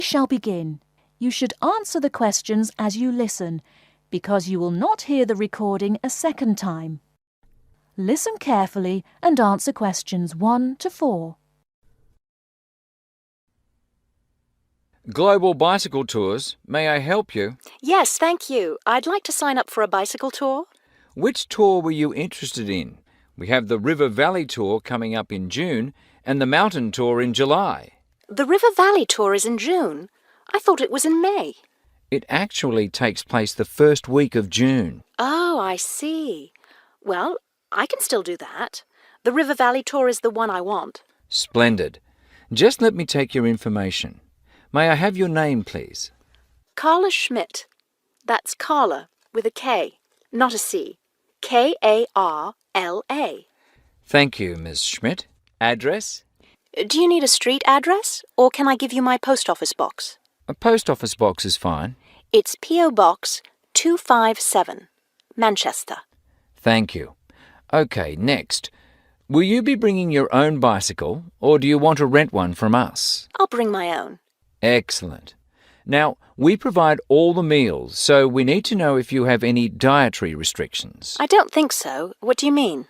shall begin. You should answer the questions as you listen, because you will not hear the recording a second time. Listen carefully and answer questions 1 to 4. Global Bicycle Tours, may I help you? Yes, thank you. I'd like to sign up for a bicycle tour. Which tour were you interested in? We have the River Valley Tour coming up in June and the Mountain Tour in July. The River Valley tour is in June. I thought it was in May. It actually takes place the first week of June. Oh, I see. Well, I can still do that. The River Valley tour is the one I want. Splendid. Just let me take your information. May I have your name, please? Carla Schmidt. That's Carla with a K, not a C. Karla. Thank you, Ms. Schmidt. Address? Do you need a street address, or can I give you my post office box? A post office box is fine. It's P.O. Box 257, Manchester. Thank you. OK, next. Will you be bringing your own bicycle, or do you want to rent one from us? I'll bring my own. Excellent. Now, we provide all the meals, so we need to know if you have any dietary restrictions. I don't think so. What do you mean?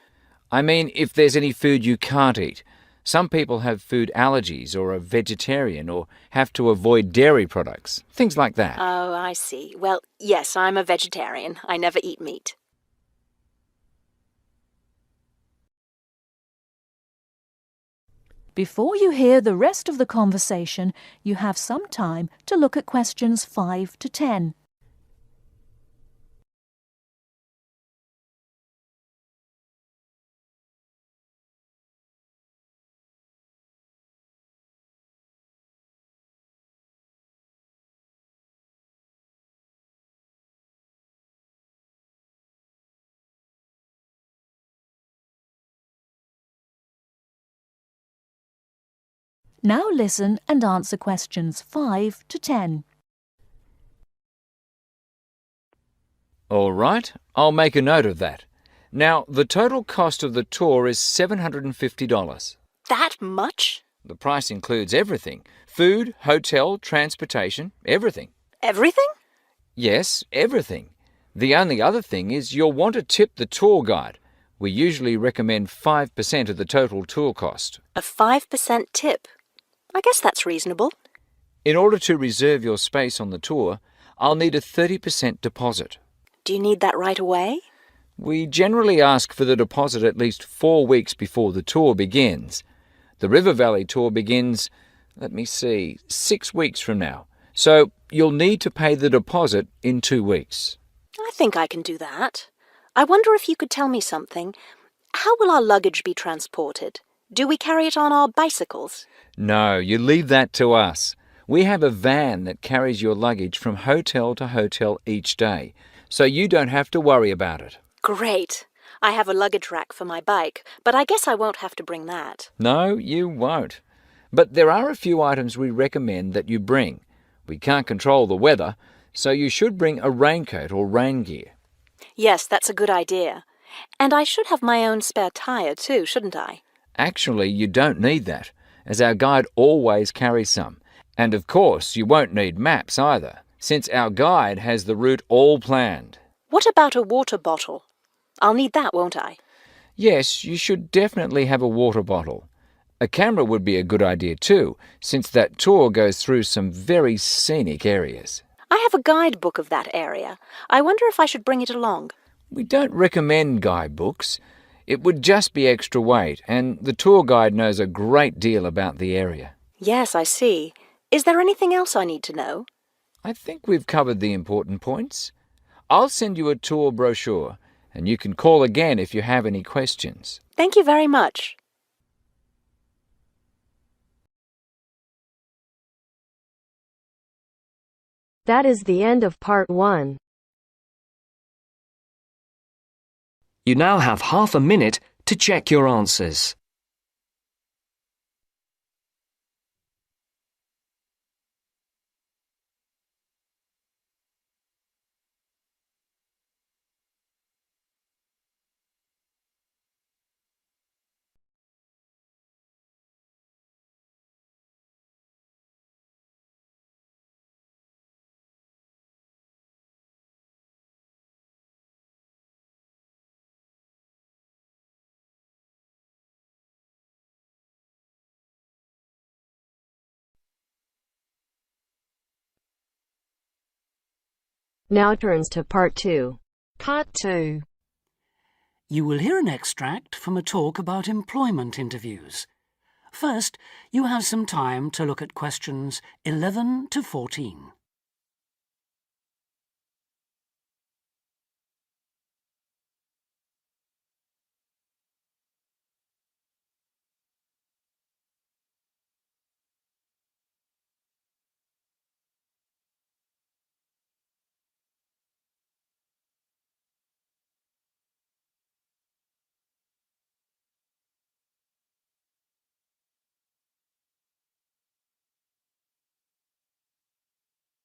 I mean, if there's any food you can't eat. Some people have food allergies or are vegetarian or have to avoid dairy products, things like that. Oh, I see. Well, yes, I'm a vegetarian. I never eat meat. Before you hear the rest of the conversation, you have some time to look at questions 5 to 10. Now listen and answer questions 5 to 10. All right, I'll make a note of that. Now, the total cost of the tour is $750. That much? The price includes everything. Food, hotel, transportation, everything. Everything? Yes, everything. The only other thing is you'll want to tip the tour guide. We usually recommend 5% of the total tour cost. A 5% tip. I guess that's reasonable. In order to reserve your space on the tour, I'll need a 30% deposit. Do you need that right away? We generally ask for the deposit at least 4 weeks before the tour begins. The River Valley tour begins, 6 weeks from now. So you'll need to pay the deposit in 2 weeks. I think I can do that. I wonder if you could tell me something. How will our luggage be transported? Do we carry it on our bicycles? No, you leave that to us. We have a van that carries your luggage from hotel to hotel each day, so you don't have to worry about it. Great. I have a luggage rack for my bike, but I guess I won't have to bring that. No, you won't. But there are a few items we recommend that you bring. We can't control the weather, so you should bring a raincoat or rain gear. Yes, that's a good idea. And I should have my own spare tire too, shouldn't I? Actually, you don't need that, as our guide always carries some. And of course, you won't need maps either, since our guide has the route all planned. What about a water bottle? I'll need that, won't I? Yes, you should definitely have a water bottle. A camera would be a good idea too, since that tour goes through some very scenic areas. I have a guidebook of that area. I wonder if I should bring it along. We don't recommend guidebooks. It would just be extra weight, and the tour guide knows a great deal about the area. Yes, I see. Is there anything else I need to know? I think we've covered the important points. I'll send you a tour brochure, and you can call again if you have any questions. Thank you very much. That is the end of part 1. You now have half a minute to check your answers. Now turns to Part 2. Part 2. You will hear an extract from a talk about employment interviews. First, you have some time to look at questions 11 to 14.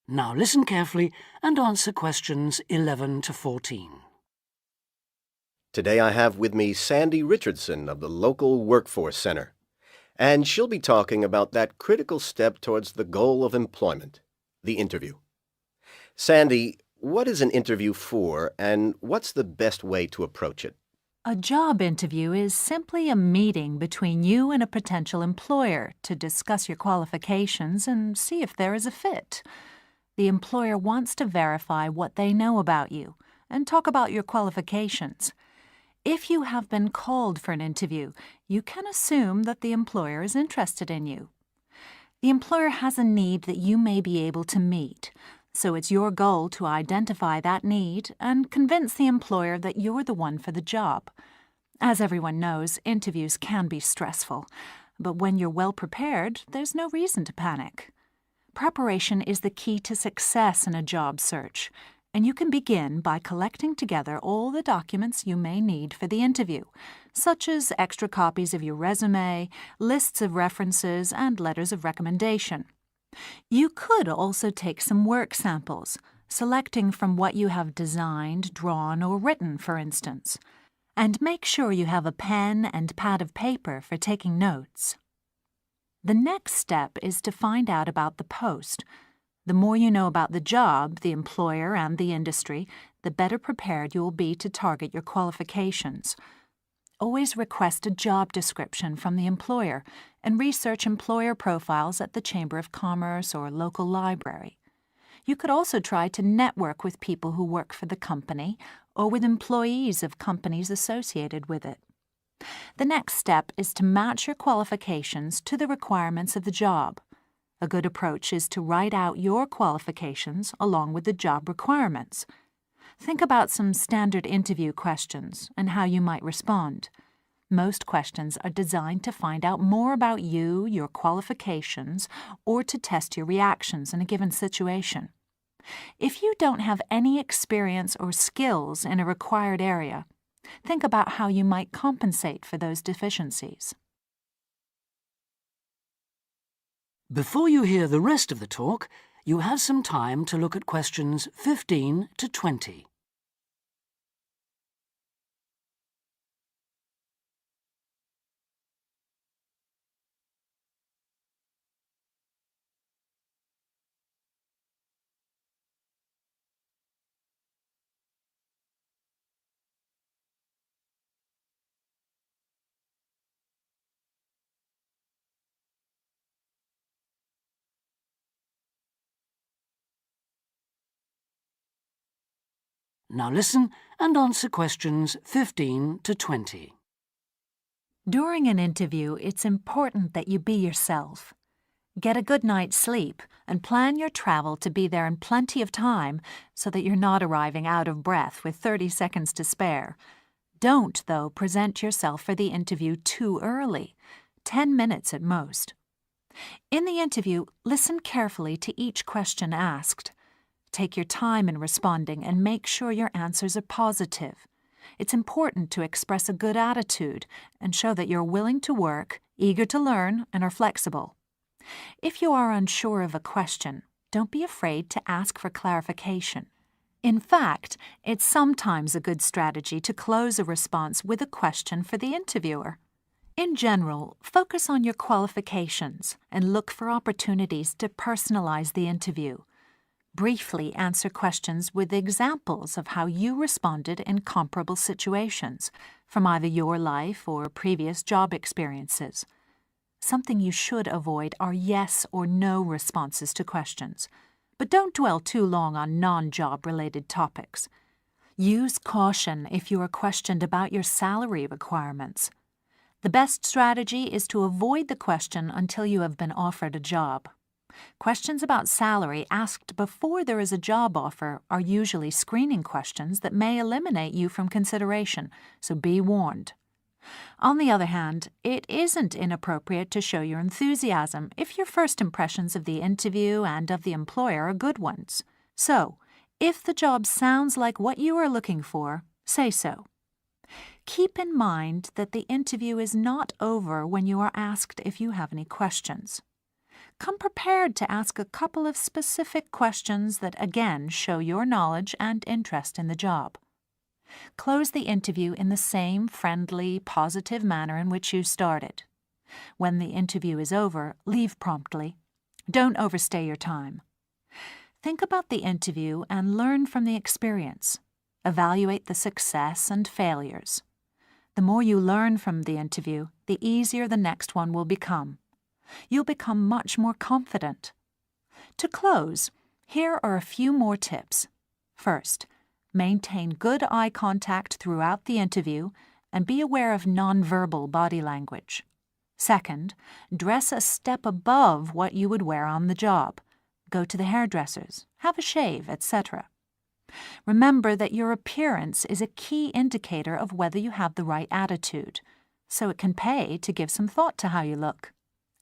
Now listen carefully and answer questions 11 to 14. Today I have with me Sandy Richardson of the local Workforce Center, and she'll be talking about that critical step towards the goal of employment, the interview. Sandy, what is an interview for, and what's the best way to approach it? A job interview is simply a meeting between you and a potential employer to discuss your qualifications and see if there is a fit. The employer wants to verify what they know about you and talk about your qualifications. If you have been called for an interview, you can assume that the employer is interested in you. The employer has a need that you may be able to meet, so it's your goal to identify that need and convince the employer that you're the one for the job. As everyone knows, interviews can be stressful, but when you're well prepared, there's no reason to panic. Preparation is the key to success in a job search, and you can begin by collecting together all the documents you may need for the interview, such as extra copies of your resume, lists of references, and letters of recommendation. You could also take some work samples, selecting from what you have designed, drawn, or written, for instance. And make sure you have a pen and pad of paper for taking notes. The next step is to find out about the post. The more you know about the job, the employer, and the industry, the better prepared you will be to target your qualifications. Always request a job description from the employer and research employer profiles at the Chamber of Commerce or local library. You could also try to network with people who work for the company or with employees of companies associated with it. The next step is to match your qualifications to the requirements of the job. A good approach is to write out your qualifications along with the job requirements. Think about some standard interview questions and how you might respond. Most questions are designed to find out more about you, your qualifications, or to test your reactions in a given situation. If you don't have any experience or skills in a required area, think about how you might compensate for those deficiencies. Before you hear the rest of the talk, you have some time to look at questions 15 to 20. Now listen and answer questions 15 to 20. During an interview, it's important that you be yourself. Get a good night's sleep and plan your travel to be there in plenty of time so that you're not arriving out of breath with 30 seconds to spare. Don't, though, present yourself for the interview too early, 10 minutes at most. In the interview, listen carefully to each question asked. Take your time in responding and make sure your answers are positive. It's important to express a good attitude and show that you're willing to work, eager to learn, and are flexible. If you are unsure of a question, don't be afraid to ask for clarification. In fact, it's sometimes a good strategy to close a response with a question for the interviewer. In general, focus on your qualifications and look for opportunities to personalize the interview. Briefly answer questions with examples of how you responded in comparable situations, from either your life or previous job experiences. Something you should avoid are yes or no responses to questions. but don't dwell too long on non-job related topics. Use caution if you are questioned about your salary requirements. The best strategy is to avoid the question until you have been offered a job. Questions about salary asked before there is a job offer are usually screening questions that may eliminate you from consideration, so be warned. On the other hand, it isn't inappropriate to show your enthusiasm if your first impressions of the interview and of the employer are good ones. So, if the job sounds like what you are looking for, say so. Keep in mind that the interview is not over when you are asked if you have any questions. Come prepared to ask a couple of specific questions that again show your knowledge and interest in the job. Close the interview in the same friendly, positive manner in which you started. When the interview is over, leave promptly. Don't overstay your time. Think about the interview and learn from the experience. Evaluate the success and failures. The more you learn from the interview, the easier the next one will become. You'll become much more confident. To close, here are a few more tips. First, maintain good eye contact throughout the interview and be aware of nonverbal body language. Second, dress a step above what you would wear on the job. Go to the hairdressers, have a shave, etc. Remember that your appearance is a key indicator of whether you have the right attitude, so it can pay to give some thought to how you look.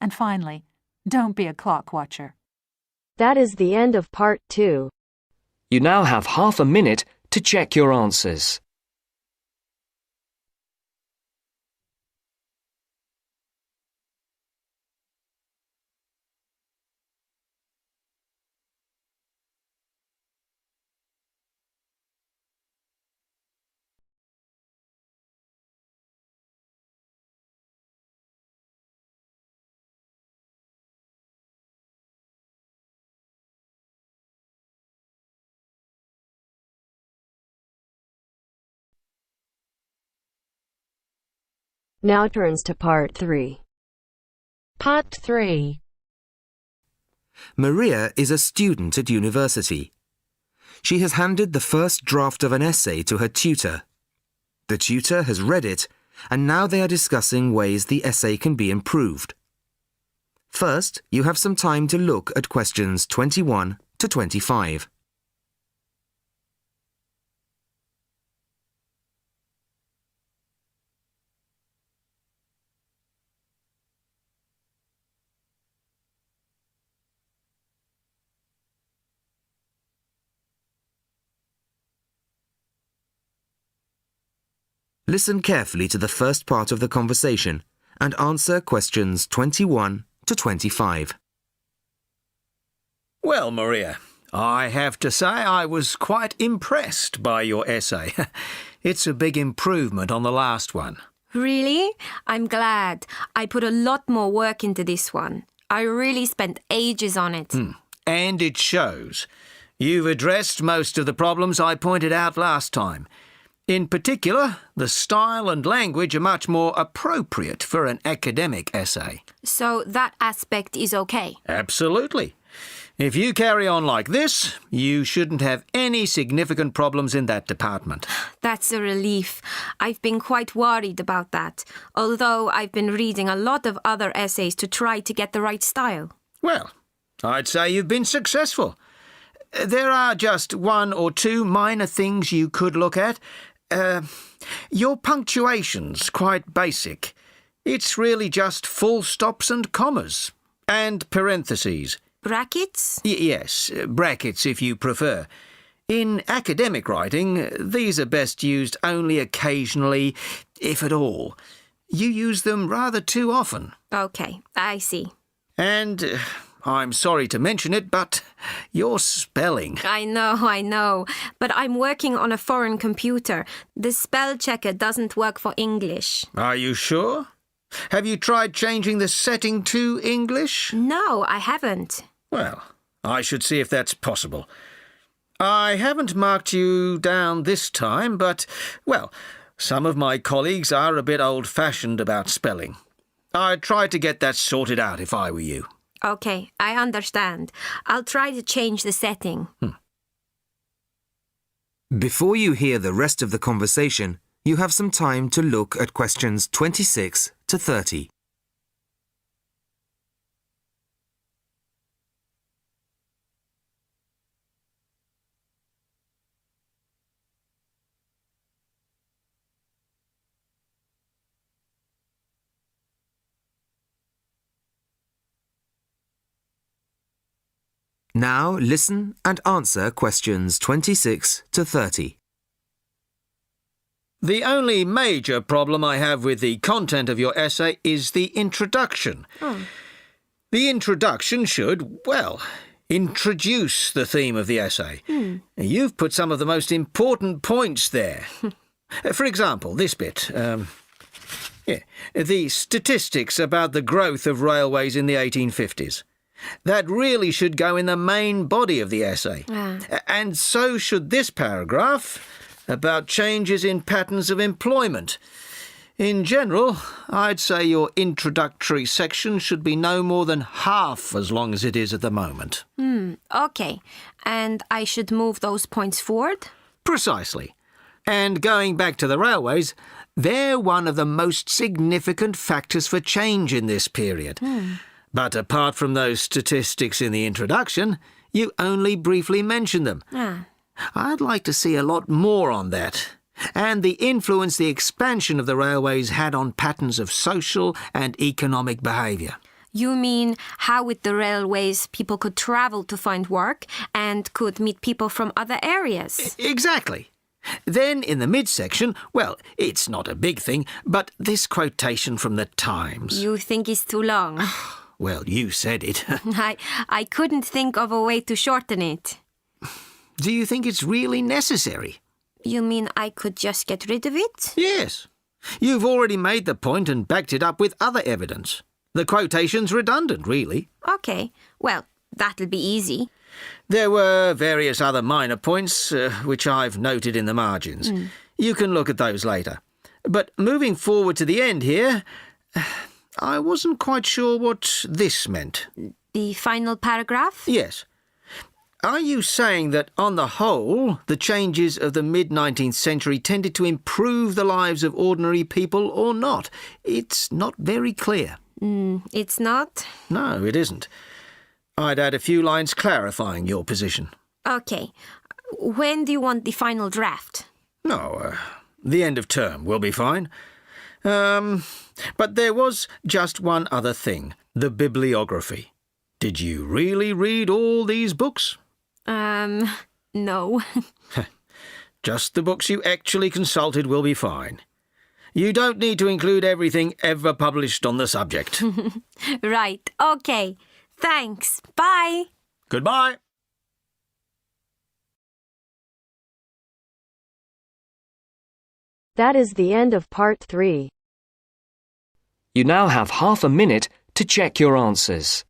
And finally, don't be a clock watcher. That is the end of part 2. You now have half a minute to check your answers. Now turns to part 3. Part 3. Maria is a student at university. She has handed the first draft of an essay to her tutor. The tutor has read it, and now they are discussing ways the essay can be improved. First, you have some time to look at questions 21 to 25. Listen carefully to the first part of the conversation and answer questions 21 to 25. Well, Maria, I have to say I was quite impressed by your essay. It's a big improvement on the last one. Really? I'm glad. I put a lot more work into this one. I really spent ages on it. And it shows. You've addressed most of the problems I pointed out last time. In particular, the style and language are much more appropriate for an academic essay. So that aspect is okay? Absolutely. If you carry on like this, you shouldn't have any significant problems in that department. That's a relief. I've been quite worried about that, although I've been reading a lot of other essays to try to get the right style. Well, I'd say you've been successful. There are just one or two minor things you could look at. Your punctuation's quite basic. It's really just full stops and commas. And parentheses. Brackets? Yes, brackets if you prefer. In academic writing, these are best used only occasionally, if at all. You use them rather too often. Okay, I see. And I'm sorry to mention it, but your spelling. I know. But I'm working on a foreign computer. The spell checker doesn't work for English. Are you sure? Have you tried changing the setting to English? No, I haven't. Well, I should see if that's possible. I haven't marked you down this time, but, well, some of my colleagues are a bit old-fashioned about spelling. I'd try to get that sorted out if I were you. Okay, I understand. I'll try to change the setting. Before you hear the rest of the conversation, you have some time to look at questions 26 to 30. Now listen and answer questions 26 to 30. The only major problem I have with the content of your essay is the introduction. The introduction should, well, introduce the theme of the essay. You've put some of the most important points there. For example, this bit. The statistics about the growth of railways in the 1850s. That really should go in the main body of the essay. And so should this paragraph about changes in patterns of employment. In general, I'd say your introductory section should be no more than half as long as it is at the moment. Okay. And I should move those points forward? Precisely. And going back to the railways, they're one of the most significant factors for change in this period. But apart from those statistics in the introduction, you only briefly mention them. I'd like to see a lot more on that, and the influence the expansion of the railways had on patterns of social and economic behaviour. You mean how with the railways people could travel to find work and could meet people from other areas? Exactly. Then in the midsection, well, it's not a big thing, but this quotation from the Times. You think it's too long? Well, you said it. I couldn't think of a way to shorten it. Do you think it's really necessary? You mean I could just get rid of it? Yes. You've already made the point and backed it up with other evidence. The quotation's redundant, really. Okay. Well, that'll be easy. There were various other minor points, which I've noted in the margins. You can look at those later. But moving forward to the end here, I wasn't quite sure what this meant. The final paragraph? Yes. Are you saying that, on the whole, the changes of the mid-19th century tended to improve the lives of ordinary people or not? It's not very clear. It's not? No, it isn't. I'd add a few lines clarifying your position. Okay. When do you want the final draft? No, the end of term will be fine. But there was just one other thing, the bibliography. Did you really read all these books? No. Just the books you actually consulted will be fine. You don't need to include everything ever published on the subject. Right. Okay. Thanks. Bye. Goodbye. That is the end of part 3. You now have half a minute to check your answers.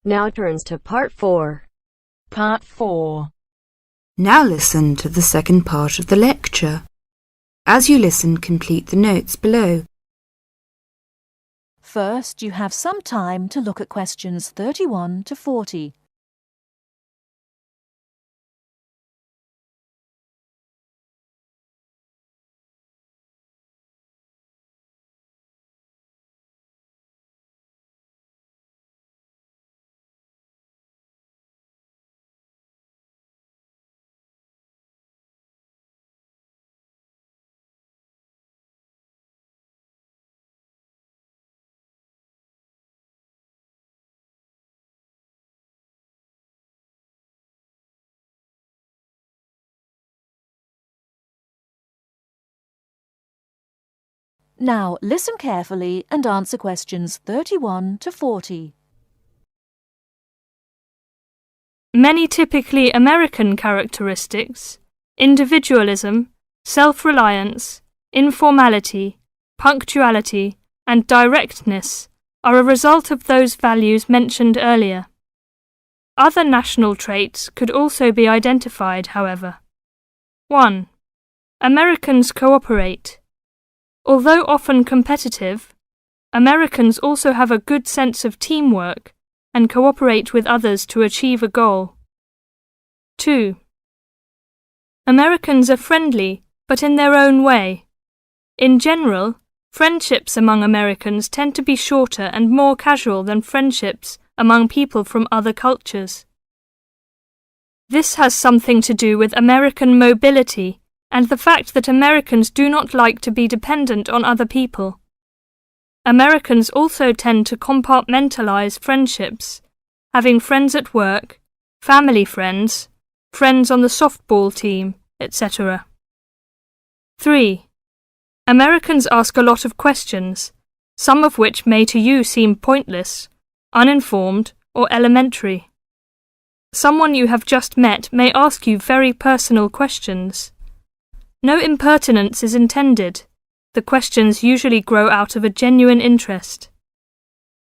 Now turns to part 4. Part 4. Now listen to the second part of the lecture. As you listen, complete the notes below. First, you have some time to look at questions 31 to 40. Now listen carefully and answer questions 31 to 40. Many typically American characteristics, individualism, self-reliance, informality, punctuality, and directness, are a result of those values mentioned earlier. Other national traits could also be identified, however. 1. Americans cooperate. Although often competitive, Americans also have a good sense of teamwork and cooperate with others to achieve a goal. 2. Americans are friendly, but in their own way. In general, friendships among Americans tend to be shorter and more casual than friendships among people from other cultures. This has something to do with American mobility and the fact that Americans do not like to be dependent on other people. Americans also tend to compartmentalize friendships, having friends at work, family friends, friends on the softball team, etc. 3. Americans ask a lot of questions, some of which may to you seem pointless, uninformed, or elementary. Someone you have just met may ask you very personal questions. No impertinence is intended. The questions usually grow out of a genuine interest.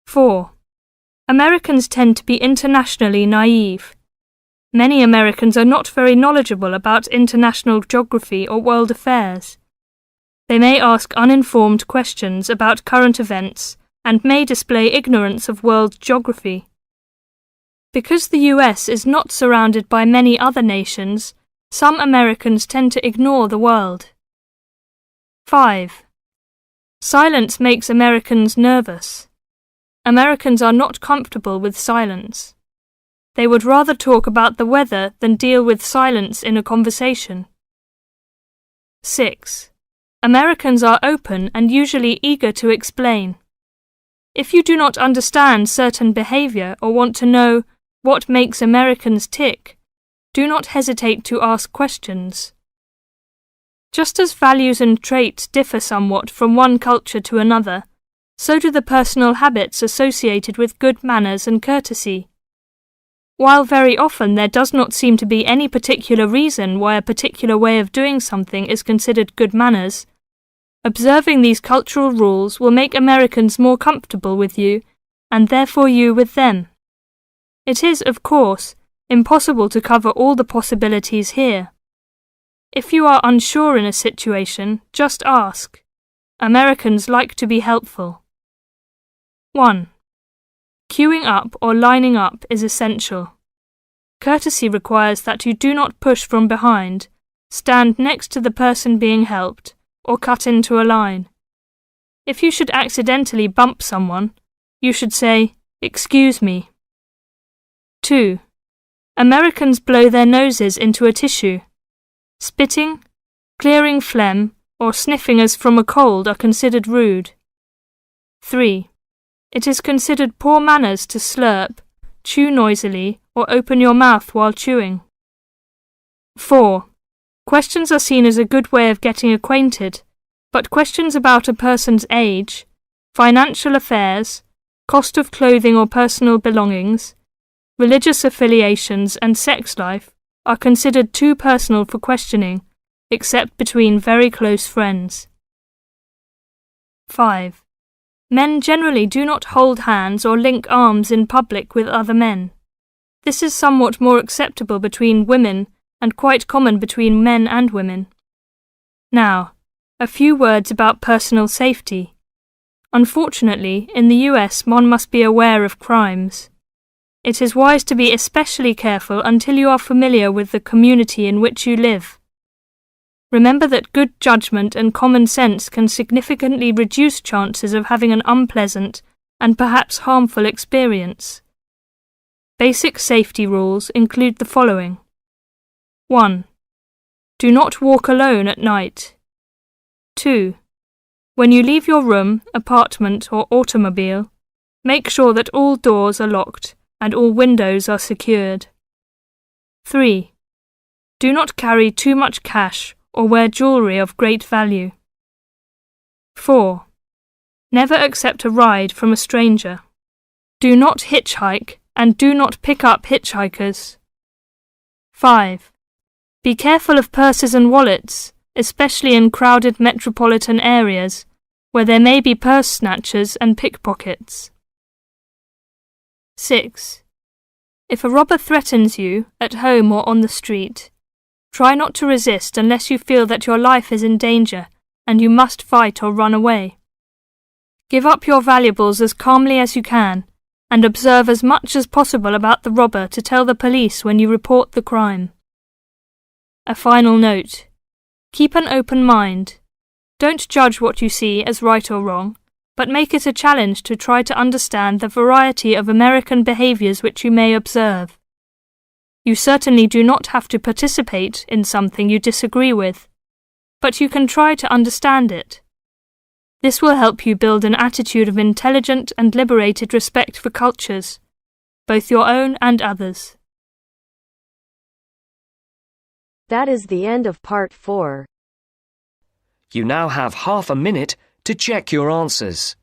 4. Americans tend to be internationally naive. Many Americans are not very knowledgeable about international geography or world affairs. They may ask uninformed questions about current events and may display ignorance of world geography. Because the US is not surrounded by many other nations, some Americans tend to ignore the world. 5. Silence makes Americans nervous. Americans are not comfortable with silence. They would rather talk about the weather than deal with silence in a conversation. 6. Americans are open and usually eager to explain. If you do not understand certain behavior or want to know what makes Americans tick, do not hesitate to ask questions. Just as values and traits differ somewhat from one culture to another, so do the personal habits associated with good manners and courtesy. While very often there does not seem to be any particular reason why a particular way of doing something is considered good manners, observing these cultural rules will make Americans more comfortable with you, and therefore you with them. It is, of course, impossible to cover all the possibilities here. If you are unsure in a situation, just ask. Americans like to be helpful. 1. Queuing up or lining up is essential. Courtesy requires that you do not push from behind, stand next to the person being helped, or cut into a line. If you should accidentally bump someone, you should say, "Excuse me." 2. Americans blow their noses into a tissue. Spitting, clearing phlegm, or sniffing as from a cold are considered rude. 3. It is considered poor manners to slurp, chew noisily, or open your mouth while chewing. 4. Questions are seen as a good way of getting acquainted, but questions about a person's age, financial affairs, cost of clothing or personal belongings, religious affiliations and sex life are considered too personal for questioning, except between very close friends. 5. Men generally do not hold hands or link arms in public with other men. This is somewhat more acceptable between women and quite common between men and women. Now, a few words about personal safety. Unfortunately, in the US one must be aware of crimes. It is wise to be especially careful until you are familiar with the community in which you live. Remember that good judgment and common sense can significantly reduce chances of having an unpleasant and perhaps harmful experience. Basic safety rules include the following. 1. Do not walk alone at night. 2. When you leave your room, apartment, or automobile, make sure that all doors are locked and all windows are secured. 3. Do not carry too much cash or wear jewellery of great value. 4. Never accept a ride from a stranger. Do not hitchhike and do not pick up hitchhikers. 5. Be careful of purses and wallets, especially in crowded metropolitan areas, where there may be purse snatchers and pickpockets. 6. If a robber threatens you, at home or on the street, try not to resist unless you feel that your life is in danger and you must fight or run away. Give up your valuables as calmly as you can and observe as much as possible about the robber to tell the police when you report the crime. A final note. Keep an open mind. Don't judge what you see as right or wrong, but make it a challenge to try to understand the variety of American behaviors which you may observe. You certainly do not have to participate in something you disagree with, but you can try to understand it. This will help you build an attitude of intelligent and liberated respect for cultures, both your own and others. That is the end of part 4. You now have half a minute to check your answers.